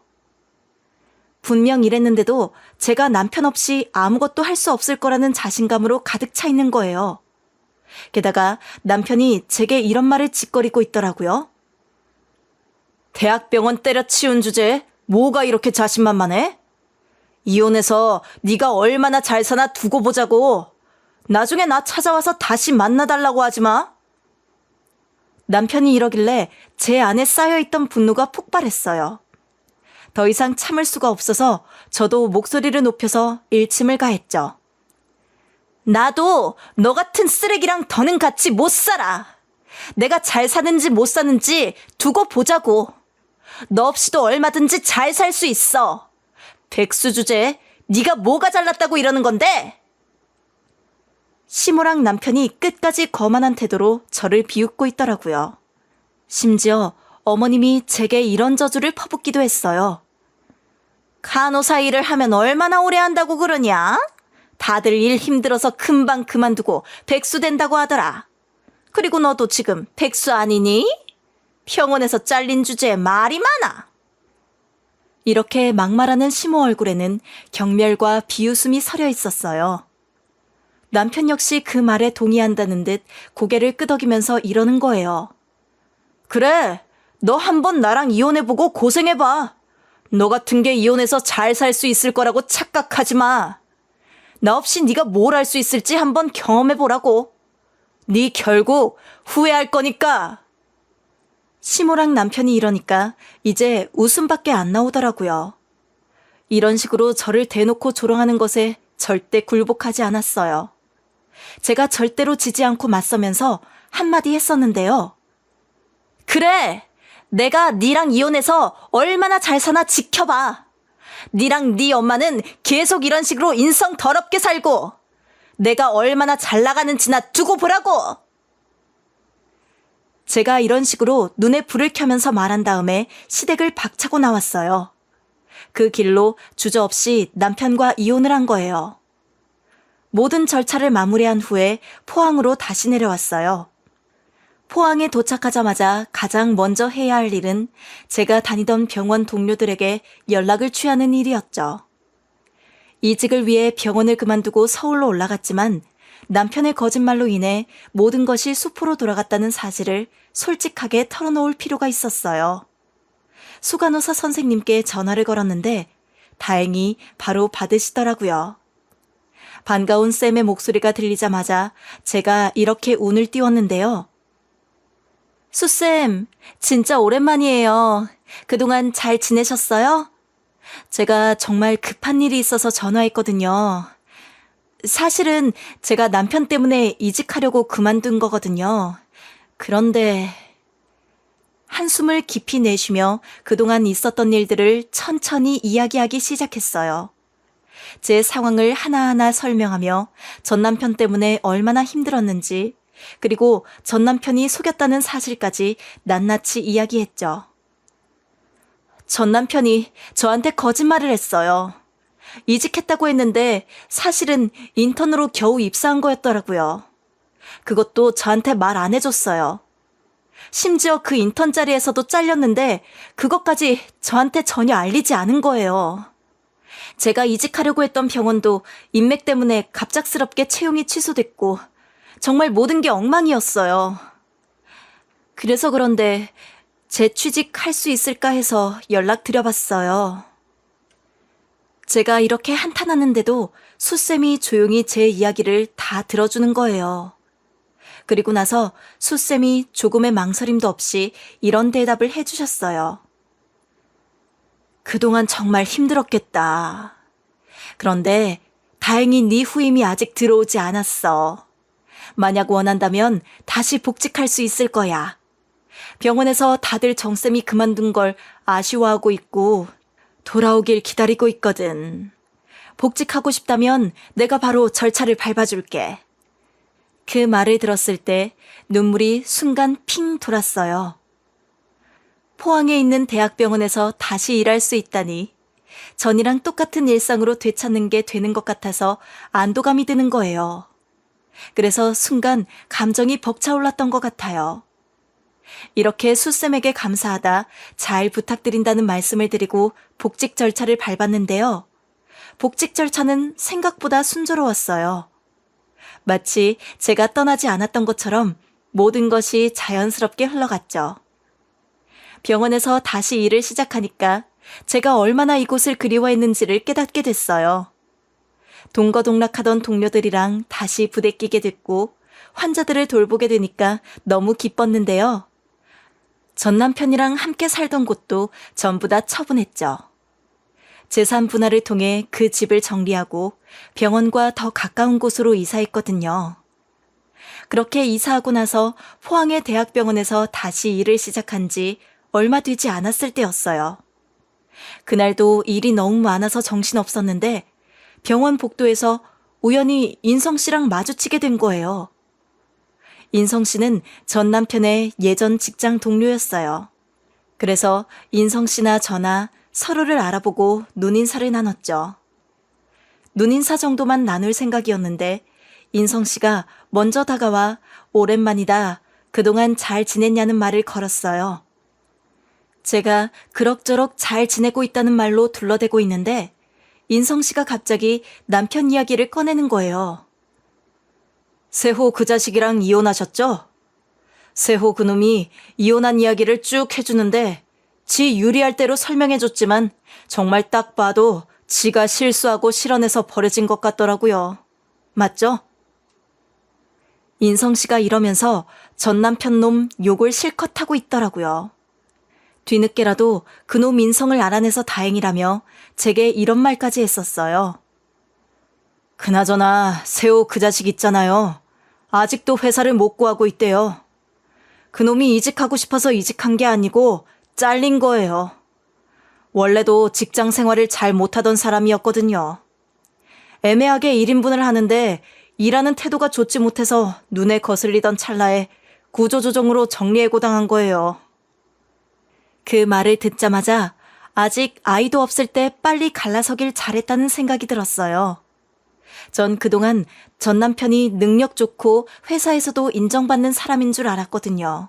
분명 이랬는데도 제가 남편 없이 아무것도 할 수 없을 거라는 자신감으로 가득 차 있는 거예요. 게다가 남편이 제게 이런 말을 짓거리고 있더라고요. 대학병원 때려치운 주제에 뭐가 이렇게 자신만만해? 이혼해서 네가 얼마나 잘 사나 두고 보자고. 나중에 나 찾아와서 다시 만나달라고 하지 마. 남편이 이러길래 제 안에 쌓여있던 분노가 폭발했어요. 더 이상 참을 수가 없어서 저도 목소리를 높여서 일침을 가했죠. 나도 너 같은 쓰레기랑 더는 같이 못 살아. 내가 잘 사는지 못 사는지 두고 보자고. 너 없이도 얼마든지 잘 살 수 있어. 백수 주제에 네가 뭐가 잘났다고 이러는 건데? 시모랑 남편이 끝까지 거만한 태도로 저를 비웃고 있더라고요. 심지어 어머님이 제게 이런 저주를 퍼붓기도 했어요. 간호사 일을 하면 얼마나 오래 한다고 그러냐? 다들 일 힘들어서 금방 그만두고 백수 된다고 하더라. 그리고 너도 지금 백수 아니니? 병원에서 잘린 주제에 말이 많아. 이렇게 막말하는 시모 얼굴에는 경멸과 비웃음이 서려 있었어요. 남편 역시 그 말에 동의한다는 듯 고개를 끄덕이면서 이러는 거예요. 그래, 너 한번 나랑 이혼해보고 고생해봐. 너 같은 게 이혼해서 잘 살 수 있을 거라고 착각하지 마. 나 없이 네가 뭘 할 수 있을지 한번 경험해보라고. 네 결국 후회할 거니까. 시모랑 남편이 이러니까 이제 웃음밖에 안 나오더라고요. 이런 식으로 저를 대놓고 조롱하는 것에 절대 굴복하지 않았어요. 제가 절대로 지지 않고 맞서면서 한마디 했었는데요. 그래, 내가 니랑 이혼해서 얼마나 잘 사나 지켜봐. 니랑 니 엄마는 계속 이런 식으로 인성 더럽게 살고 내가 얼마나 잘 나가는지나 두고 보라고. 제가 이런 식으로 눈에 불을 켜면서 말한 다음에 시댁을 박차고 나왔어요. 그 길로 주저없이 남편과 이혼을 한 거예요. 모든 절차를 마무리한 후에 포항으로 다시 내려왔어요. 포항에 도착하자마자 가장 먼저 해야 할 일은 제가 다니던 병원 동료들에게 연락을 취하는 일이었죠. 이직을 위해 병원을 그만두고 서울로 올라갔지만 남편의 거짓말로 인해 모든 것이 수포로 돌아갔다는 사실을 솔직하게 털어놓을 필요가 있었어요. 수간호사 선생님께 전화를 걸었는데 다행히 바로 받으시더라고요. 반가운 쌤의 목소리가 들리자마자 제가 이렇게 운을 띄웠는데요. 수쌤, 진짜 오랜만이에요. 그동안 잘 지내셨어요? 제가 정말 급한 일이 있어서 전화했거든요. 사실은 제가 남편 때문에 이직하려고 그만둔 거거든요. 그런데 한숨을 깊이 내쉬며 그동안 있었던 일들을 천천히 이야기하기 시작했어요. 제 상황을 하나하나 설명하며 전 남편 때문에 얼마나 힘들었는지, 그리고 전 남편이 속였다는 사실까지 낱낱이 이야기했죠. 전 남편이 저한테 거짓말을 했어요. 이직했다고 했는데 사실은 인턴으로 겨우 입사한 거였더라고요. 그것도 저한테 말 안 해줬어요. 심지어 그 인턴 자리에서도 잘렸는데 그것까지 저한테 전혀 알리지 않은 거예요. 제가 이직하려고 했던 병원도 인맥 때문에 갑작스럽게 채용이 취소됐고 정말 모든 게 엉망이었어요. 그래서 그런데 재취직할 수 있을까 해서 연락드려봤어요. 제가 이렇게 한탄하는데도 수쌤이 조용히 제 이야기를 다 들어주는 거예요. 그리고 나서 수쌤이 조금의 망설임도 없이 이런 대답을 해주셨어요. 그동안 정말 힘들었겠다. 그런데 다행히 네 후임이 아직 들어오지 않았어. 만약 원한다면 다시 복직할 수 있을 거야. 병원에서 다들 정쌤이 그만둔 걸 아쉬워하고 있고 돌아오길 기다리고 있거든. 복직하고 싶다면 내가 바로 절차를 밟아줄게. 그 말을 들었을 때 눈물이 순간 핑 돌았어요. 포항에 있는 대학병원에서 다시 일할 수 있다니 전이랑 똑같은 일상으로 되찾는 게 되는 것 같아서 안도감이 드는 거예요. 그래서 순간 감정이 벅차올랐던 것 같아요. 이렇게 수쌤에게 감사하다, 잘 부탁드린다는 말씀을 드리고 복직 절차를 밟았는데요. 복직 절차는 생각보다 순조로웠어요. 마치 제가 떠나지 않았던 것처럼 모든 것이 자연스럽게 흘러갔죠. 병원에서 다시 일을 시작하니까 제가 얼마나 이곳을 그리워했는지를 깨닫게 됐어요. 동거동락하던 동료들이랑 다시 부대끼게 됐고 환자들을 돌보게 되니까 너무 기뻤는데요. 전 남편이랑 함께 살던 곳도 전부 다 처분했죠. 재산 분할을 통해 그 집을 정리하고 병원과 더 가까운 곳으로 이사했거든요. 그렇게 이사하고 나서 포항의 대학병원에서 다시 일을 시작한 지 얼마 되지 않았을 때였어요. 그날도 일이 너무 많아서 정신없었는데 병원 복도에서 우연히 인성 씨랑 마주치게 된 거예요. 인성 씨는 전 남편의 예전 직장 동료였어요. 그래서 인성 씨나 저나 서로를 알아보고 눈인사를 나눴죠. 눈인사 정도만 나눌 생각이었는데 인성 씨가 먼저 다가와 오랜만이다, 그동안 잘 지냈냐는 말을 걸었어요. 제가 그럭저럭 잘 지내고 있다는 말로 둘러대고 있는데 인성 씨가 갑자기 남편 이야기를 꺼내는 거예요. 세호 그 자식이랑 이혼하셨죠? 세호 그놈이 이혼한 이야기를 쭉 해주는데 지 유리할 대로 설명해줬지만 정말 딱 봐도 지가 실수하고 실언해서 버려진 것 같더라고요. 맞죠? 인성 씨가 이러면서 전 남편 놈 욕을 실컷 하고 있더라고요. 뒤늦게라도 그놈 인성을 알아내서 다행이라며 제게 이런 말까지 했었어요. 그나저나 세호 그 자식 있잖아요. 아직도 회사를 못 구하고 있대요. 그놈이 이직하고 싶어서 이직한 게 아니고 잘린 거예요. 원래도 직장 생활을 잘 못하던 사람이었거든요. 애매하게 1인분을 하는데 일하는 태도가 좋지 못해서 눈에 거슬리던 찰나에 구조조정으로 정리해고당한 거예요. 그 말을 듣자마자 아직 아이도 없을 때 빨리 갈라서길 잘했다는 생각이 들었어요. 전 그동안 전 남편이 능력 좋고 회사에서도 인정받는 사람인 줄 알았거든요.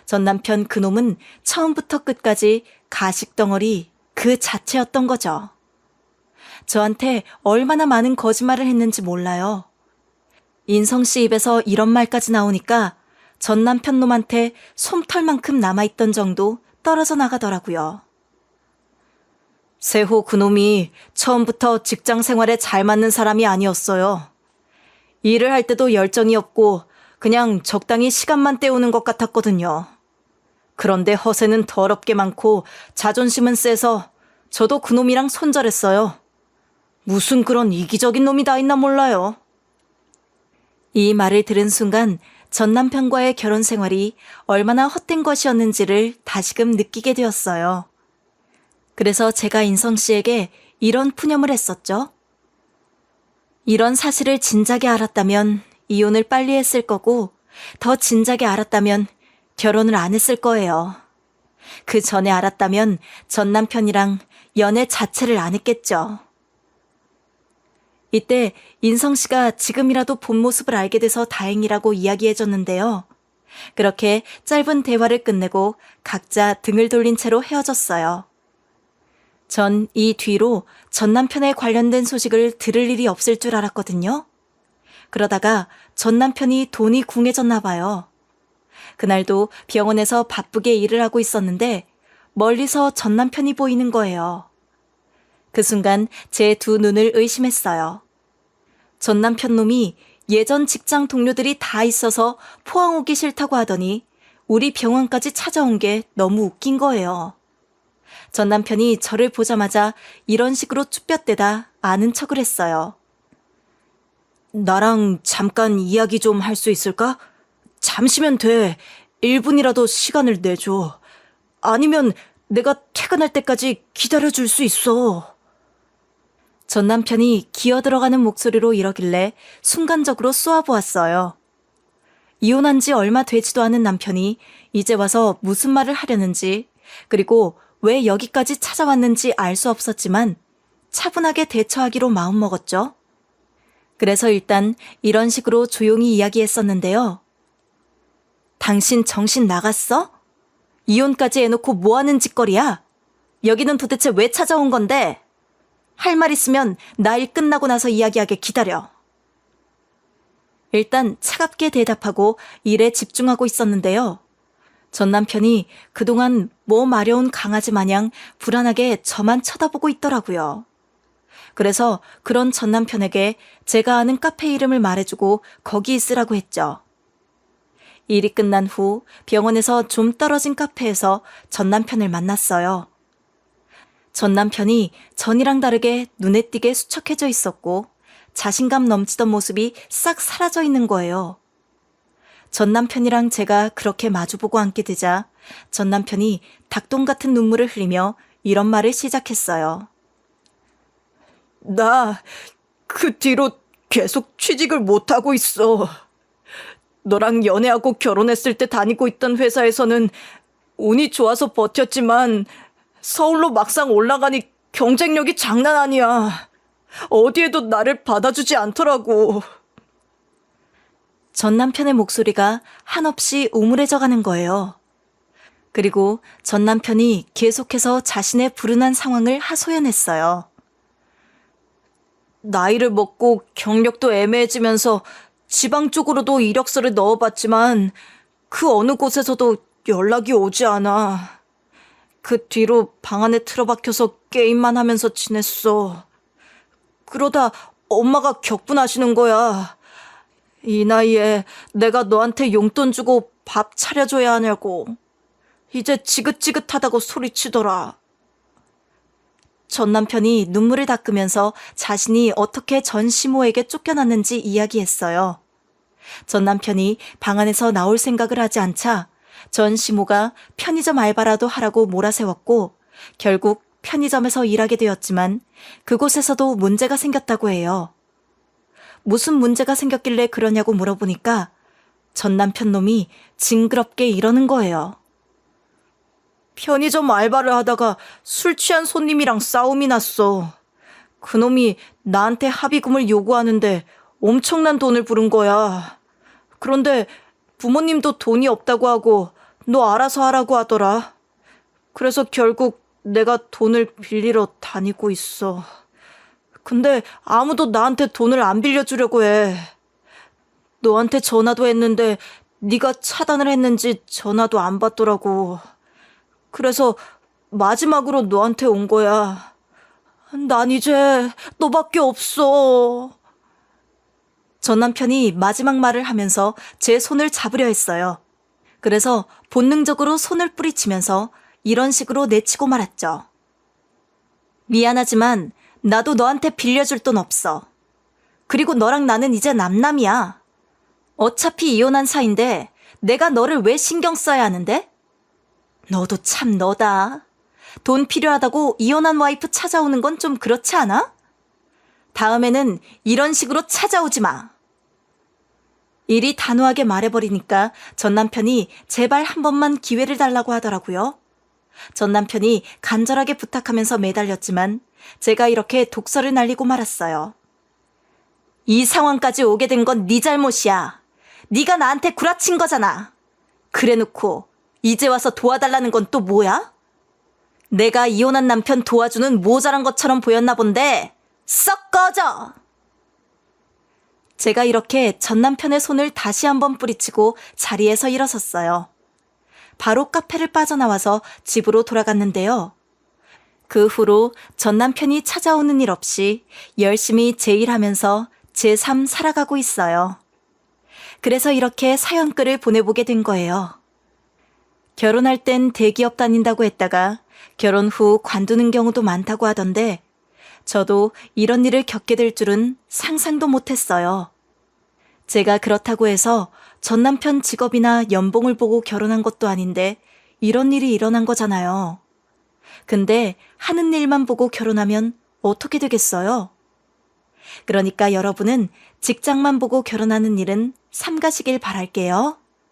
전 남편 그놈은 처음부터 끝까지 가식덩어리 그 자체였던 거죠. 저한테 얼마나 많은 거짓말을 했는지 몰라요. 인성 씨 입에서 이런 말까지 나오니까 전 남편 놈한테 솜털만큼 남아있던 정도 떨어져 나가더라고요. 세호 그놈이 처음부터 직장 생활에 잘 맞는 사람이 아니었어요. 일을 할 때도 열정이 없고 그냥 적당히 시간만 때우는 것 같았거든요. 그런데 허세는 더럽게 많고 자존심은 세서 저도 그놈이랑 손절했어요. 무슨 그런 이기적인 놈이 다 있나 몰라요. 이 말을 들은 순간 전 남편과의 결혼 생활이 얼마나 헛된 것이었는지를 다시금 느끼게 되었어요. 그래서 제가 인성 씨에게 이런 푸념을 했었죠. 이런 사실을 진작에 알았다면 이혼을 빨리 했을 거고 더 진작에 알았다면 결혼을 안 했을 거예요. 그 전에 알았다면 전 남편이랑 연애 자체를 안 했겠죠. 이때 인성 씨가 지금이라도 본 모습을 알게 돼서 다행이라고 이야기해줬는데요. 그렇게 짧은 대화를 끝내고 각자 등을 돌린 채로 헤어졌어요. 전 이 뒤로 전 남편에 관련된 소식을 들을 일이 없을 줄 알았거든요. 그러다가 전 남편이 돈이 궁해졌나 봐요. 그날도 병원에서 바쁘게 일을 하고 있었는데 멀리서 전 남편이 보이는 거예요. 그 순간 제 두 눈을 의심했어요. 전 남편 놈이 예전 직장 동료들이 다 있어서 포항 오기 싫다고 하더니 우리 병원까지 찾아온 게 너무 웃긴 거예요. 전 남편이 저를 보자마자 이런 식으로 쭈뼛대다 아는 척을 했어요. 나랑 잠깐 이야기 좀 할 수 있을까? 잠시면 돼. 1분이라도 시간을 내줘. 아니면 내가 퇴근할 때까지 기다려줄 수 있어. 전 남편이 기어들어가는 목소리로 이러길래 순간적으로 쏘아보았어요. 이혼한 지 얼마 되지도 않은 남편이 이제 와서 무슨 말을 하려는지, 그리고 왜 여기까지 찾아왔는지 알 수 없었지만 차분하게 대처하기로 마음먹었죠. 그래서 일단 이런 식으로 조용히 이야기했었는데요. 당신 정신 나갔어? 이혼까지 해놓고 뭐하는 짓거리야? 여기는 도대체 왜 찾아온 건데? 할 말 있으면 나 일 끝나고 나서 이야기하게 기다려. 일단 차갑게 대답하고 일에 집중하고 있었는데요. 전 남편이 그동안 뭐 마려운 강아지 마냥 불안하게 저만 쳐다보고 있더라고요. 그래서 그런 전 남편에게 제가 아는 카페 이름을 말해주고 거기 있으라고 했죠. 일이 끝난 후 병원에서 좀 떨어진 카페에서 전 남편을 만났어요. 전 남편이 전이랑 다르게 눈에 띄게 수척해져 있었고 자신감 넘치던 모습이 싹 사라져 있는 거예요. 전 남편이랑 제가 그렇게 마주보고 앉게 되자 전 남편이 닭똥 같은 눈물을 흘리며 이런 말을 시작했어요. 나 그 뒤로 계속 취직을 못하고 있어. 너랑 연애하고 결혼했을 때 다니고 있던 회사에서는 운이 좋아서 버텼지만 서울로 막상 올라가니 경쟁력이 장난 아니야. 어디에도 나를 받아주지 않더라고. 전 남편의 목소리가 한없이 우물해져 가는 거예요. 그리고 전 남편이 계속해서 자신의 불운한 상황을 하소연했어요. 나이를 먹고 경력도 애매해지면서 지방 쪽으로도 이력서를 넣어봤지만 그 어느 곳에서도 연락이 오지 않아. 그 뒤로 방 안에 틀어박혀서 게임만 하면서 지냈어. 그러다 엄마가 격분하시는 거야. 이 나이에 내가 너한테 용돈 주고 밥 차려줘야 하냐고. 이제 지긋지긋하다고 소리치더라. 전 남편이 눈물을 닦으면서 자신이 어떻게 전 시모에게 쫓겨났는지 이야기했어요. 전 남편이 방 안에서 나올 생각을 하지 않자 전 시모가 편의점 알바라도 하라고 몰아세웠고 결국 편의점에서 일하게 되었지만 그곳에서도 문제가 생겼다고 해요. 무슨 문제가 생겼길래 그러냐고 물어보니까 전 남편 놈이 징그럽게 이러는 거예요. 편의점 알바를 하다가 술 취한 손님이랑 싸움이 났어. 그놈이 나한테 합의금을 요구하는데 엄청난 돈을 부른 거야. 그런데 부모님도 돈이 없다고 하고 너 알아서 하라고 하더라. 그래서 결국 내가 돈을 빌리러 다니고 있어. 근데 아무도 나한테 돈을 안 빌려주려고 해. 너한테 전화도 했는데 네가 차단을 했는지 전화도 안 받더라고. 그래서 마지막으로 너한테 온 거야. 난 이제 너밖에 없어. 전 남편이 마지막 말을 하면서 제 손을 잡으려 했어요. 그래서 본능적으로 손을 뿌리치면서 이런 식으로 내치고 말았죠. 미안하지만 나도 너한테 빌려줄 돈 없어. 그리고 너랑 나는 이제 남남이야. 어차피 이혼한 사이인데 내가 너를 왜 신경 써야 하는데? 너도 참 너다. 돈 필요하다고 이혼한 와이프 찾아오는 건 좀 그렇지 않아? 다음에는 이런 식으로 찾아오지 마. 이리 단호하게 말해버리니까 전 남편이 제발 한 번만 기회를 달라고 하더라고요. 전 남편이 간절하게 부탁하면서 매달렸지만 제가 이렇게 독설을 날리고 말았어요. 이 상황까지 오게 된 건 네 잘못이야. 네가 나한테 구라친 거잖아. 그래놓고 이제 와서 도와달라는 건 또 뭐야? 내가 이혼한 남편 도와주는 모자란 것처럼 보였나 본데 썩 꺼져! 제가 이렇게 전 남편의 손을 다시 한번 뿌리치고 자리에서 일어섰어요. 바로 카페를 빠져나와서 집으로 돌아갔는데요. 그 후로 전 남편이 찾아오는 일 없이 열심히 제 일하면서 제 삶 살아가고 있어요. 그래서 이렇게 사연글을 보내보게 된 거예요. 결혼할 땐 대기업 다닌다고 했다가 결혼 후 관두는 경우도 많다고 하던데 저도 이런 일을 겪게 될 줄은 상상도 못했어요. 제가 그렇다고 해서 전 남편 직업이나 연봉을 보고 결혼한 것도 아닌데 이런 일이 일어난 거잖아요. 근데 하는 일만 보고 결혼하면 어떻게 되겠어요? 그러니까 여러분은 직장만 보고 결혼하는 일은 삼가시길 바랄게요.